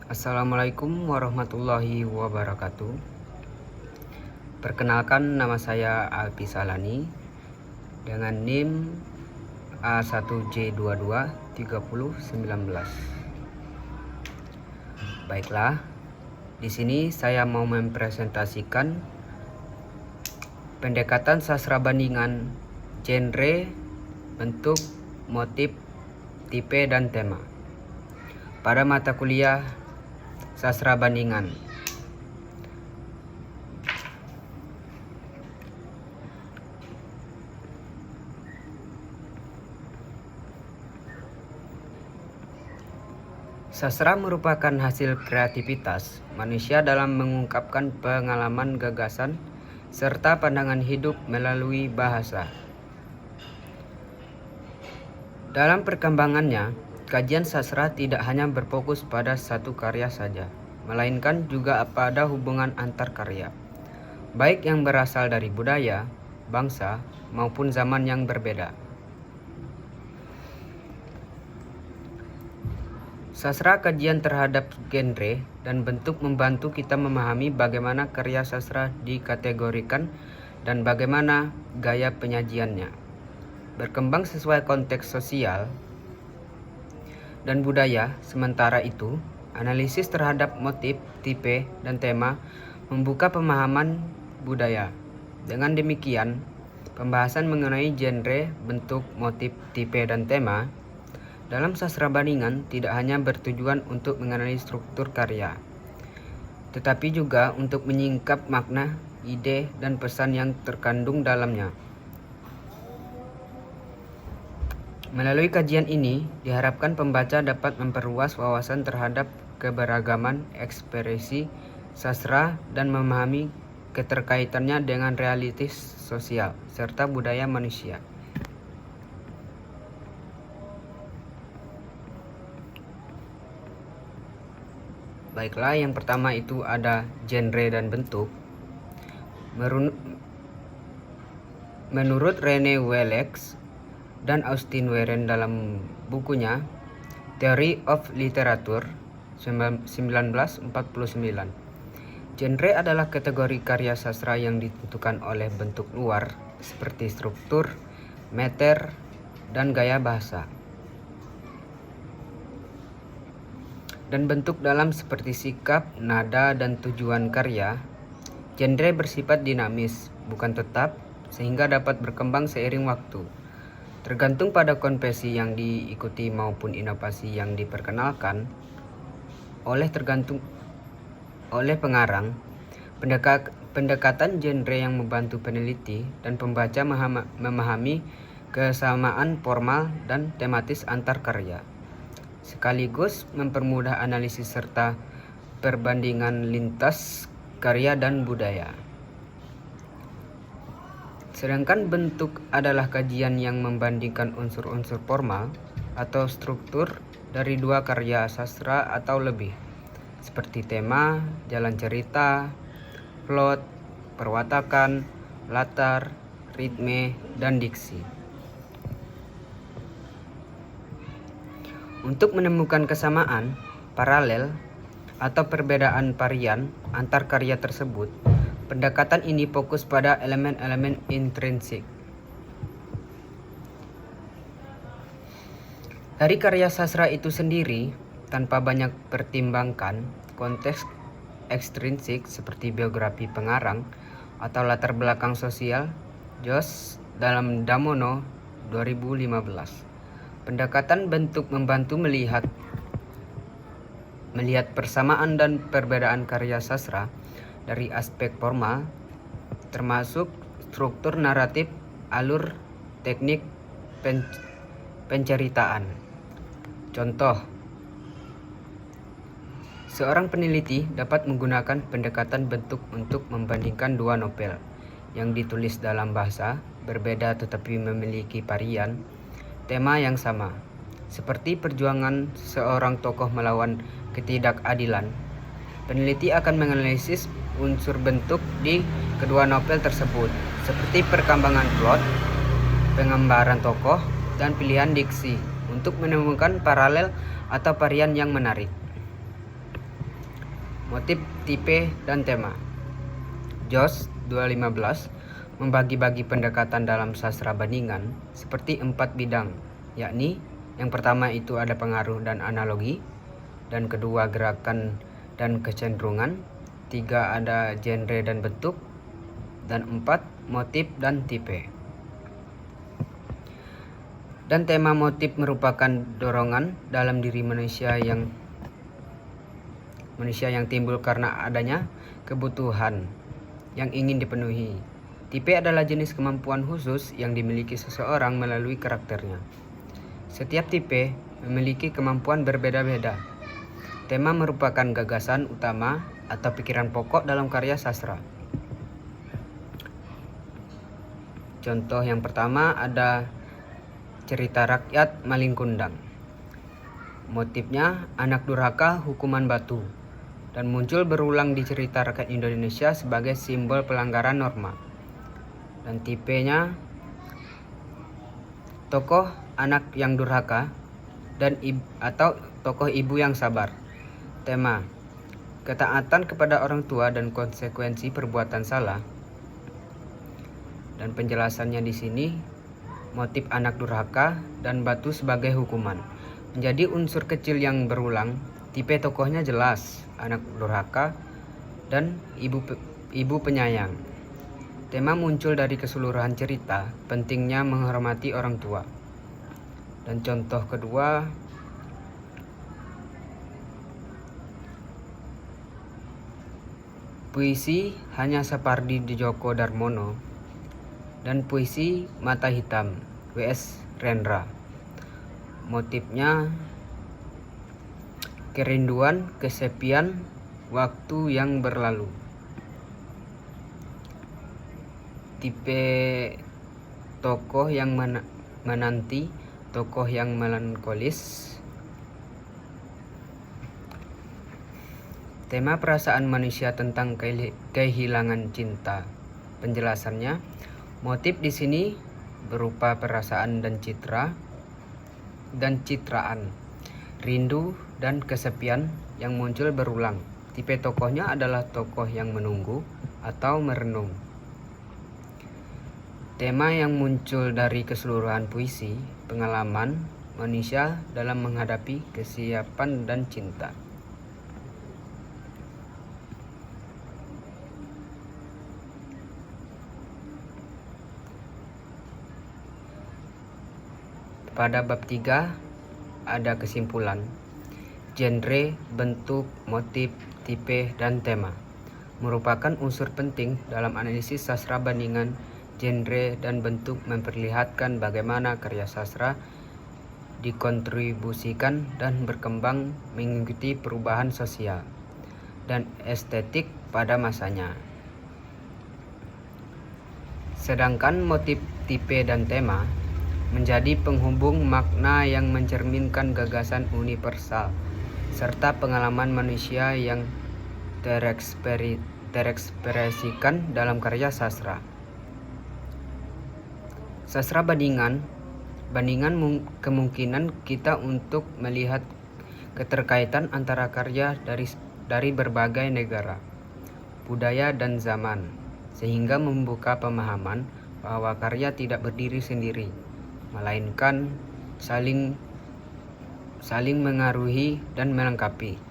Assalamualaikum warahmatullahi wabarakatuh. Perkenalkan, nama saya Alpi Salani dengan NIM A1J223019. Baiklah, di sini saya mau mempresentasikan pendekatan sastra bandingan, genre, bentuk, motif, tipe, dan tema pada mata kuliah sastra bandingan. Sastra merupakan hasil kreativitas manusia dalam mengungkapkan pengalaman, gagasan, serta pandangan hidup melalui bahasa. Dalam perkembangannya, kajian sastra tidak hanya berfokus pada satu karya saja, melainkan juga pada hubungan antar karya, baik yang berasal dari budaya, bangsa, maupun zaman yang berbeda. Sastra kajian terhadap genre dan bentuk membantu kita memahami bagaimana karya sastra dikategorikan dan bagaimana gaya penyajiannya berkembang sesuai konteks sosial dan budaya. Sementara itu, analisis terhadap motif, tipe, dan tema membuka pemahaman budaya. Dengan demikian, pembahasan mengenai genre, bentuk, motif, tipe, dan tema dalam sastra bandingan tidak hanya bertujuan untuk menganalisis struktur karya, tetapi juga untuk menyingkap makna, ide, dan pesan yang terkandung dalamnya. Melalui kajian ini, diharapkan pembaca dapat memperluas wawasan terhadap keberagaman ekspresi sastra dan memahami keterkaitannya dengan realitas sosial serta budaya manusia. Baiklah, yang pertama itu ada genre dan bentuk. Menurut Rene Willex dan Austin Warren dalam bukunya Theory of Literature 1949, genre adalah kategori karya sastra yang ditentukan oleh bentuk luar seperti struktur, meter, dan gaya bahasa, dan bentuk dalam seperti sikap, nada, dan tujuan karya. Genre bersifat dinamis, bukan tetap, sehingga dapat berkembang seiring waktu. Tergantung pada konvensi yang diikuti maupun inovasi yang diperkenalkan oleh pengarang. Pendekatan genre yang membantu peneliti dan pembaca memahami kesamaan formal dan tematis antar karya, sekaligus mempermudah analisis serta perbandingan lintas karya dan budaya. Sedangkan bentuk adalah kajian yang membandingkan unsur-unsur formal atau struktur dari dua karya sastra atau lebih, seperti tema, jalan cerita, plot, perwatakan, latar, ritme, dan diksi. Untuk menemukan kesamaan, paralel, atau perbedaan varian antar karya tersebut, pendekatan ini fokus pada elemen-elemen intrinsik dari karya sastra itu sendiri, tanpa banyak pertimbangkan konteks ekstrinsik seperti biografi pengarang atau latar belakang sosial. Joss dalam Damono 2015. Pendekatan bentuk membantu melihat persamaan dan perbedaan karya sastra dari aspek formal, termasuk struktur naratif, alur, teknik penceritaan. Contoh, seorang peneliti dapat menggunakan pendekatan bentuk untuk membandingkan dua novel yang ditulis dalam bahasa berbeda tetapi memiliki varian tema yang sama, seperti perjuangan seorang tokoh melawan ketidakadilan. Peneliti akan menganalisis unsur bentuk di kedua novel tersebut, seperti perkembangan plot, penggambaran tokoh, dan pilihan diksi untuk menemukan paralel atau varian yang menarik. motif, tipe, dan tema. Jos 215 membagi-bagi pendekatan dalam sastra bandingan seperti 4 bidang, yakni yang pertama itu ada pengaruh dan analogi, dan kedua gerakan dan kecenderungan, 3 ada genre dan bentuk, dan 4 motif dan tipe. Dan tema motif merupakan dorongan dalam diri manusia yang timbul karena adanya kebutuhan yang ingin dipenuhi. Tipe adalah jenis kemampuan khusus yang dimiliki seseorang melalui karakternya. Setiap tipe memiliki kemampuan berbeda-beda. Tema merupakan gagasan utama atau pikiran pokok dalam karya sastra. Contoh yang pertama ada cerita rakyat Maling Kundang. Motifnya anak durhaka hukuman batu, dan muncul berulang di cerita rakyat Indonesia sebagai simbol pelanggaran norma. Dan tipenya tokoh anak yang durhaka dan atau tokoh ibu yang sabar. Tema ketaatan kepada orang tua dan konsekuensi perbuatan salah. Dan penjelasannya di sini, motif anak durhaka dan batu sebagai hukuman menjadi unsur kecil yang berulang. Tipe tokohnya jelas, anak durhaka dan ibu penyayang. Tema muncul dari keseluruhan cerita, pentingnya menghormati orang tua. Dan contoh kedua, puisi Hanya Sapardi Djoko Darmono dan puisi Mata Hitam W.S. Rendra. Motifnya kerinduan, kesepian, waktu yang berlalu. Tipe tokoh yang menanti, tokoh yang melankolis. Tema perasaan manusia tentang kehilangan cinta. Penjelasannya, motif di sini berupa perasaan dan citraan, rindu dan kesepian yang muncul berulang. Tipe tokohnya adalah tokoh yang menunggu atau merenung. Tema yang muncul dari keseluruhan puisi, pengalaman manusia dalam menghadapi kesiapan dan cinta. Pada bab 3 ada kesimpulan. Genre, bentuk, motif, tipe, dan tema merupakan unsur penting dalam analisis sastra bandingan. Genre dan bentuk memperlihatkan bagaimana karya sastra dikontribusikan dan berkembang mengikuti perubahan sosial dan estetik pada masanya. Sedangkan motif, tipe, dan tema menjadi penghubung makna yang mencerminkan gagasan universal serta pengalaman manusia yang terekspresikan dalam karya sastra. Sastra bandingan kemungkinan kita untuk melihat keterkaitan antara karya dari berbagai negara, budaya, dan zaman, sehingga membuka pemahaman bahwa karya tidak berdiri sendiri, melainkan saling mengaruhi dan melengkapi.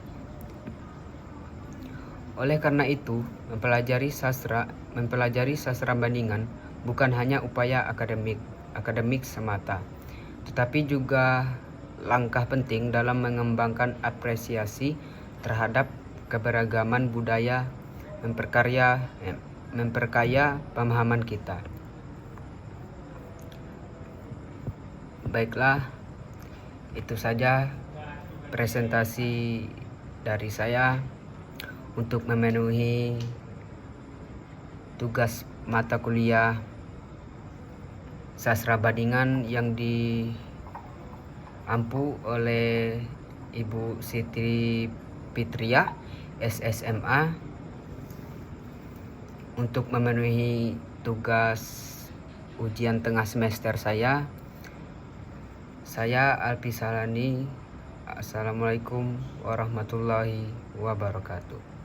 Oleh karena itu, mempelajari sastra bandingan bukan hanya upaya akademik semata, tetapi juga langkah penting dalam mengembangkan apresiasi terhadap keberagaman budaya, memperkaya pemahaman kita. Baiklah, itu saja presentasi dari saya untuk memenuhi tugas mata kuliah sastra bandingan yang diampu oleh Ibu Siti Fitriah SSMA. Untuk memenuhi tugas ujian tengah semester saya Alpi Salani. Assalamualaikum warahmatullahi wabarakatuh.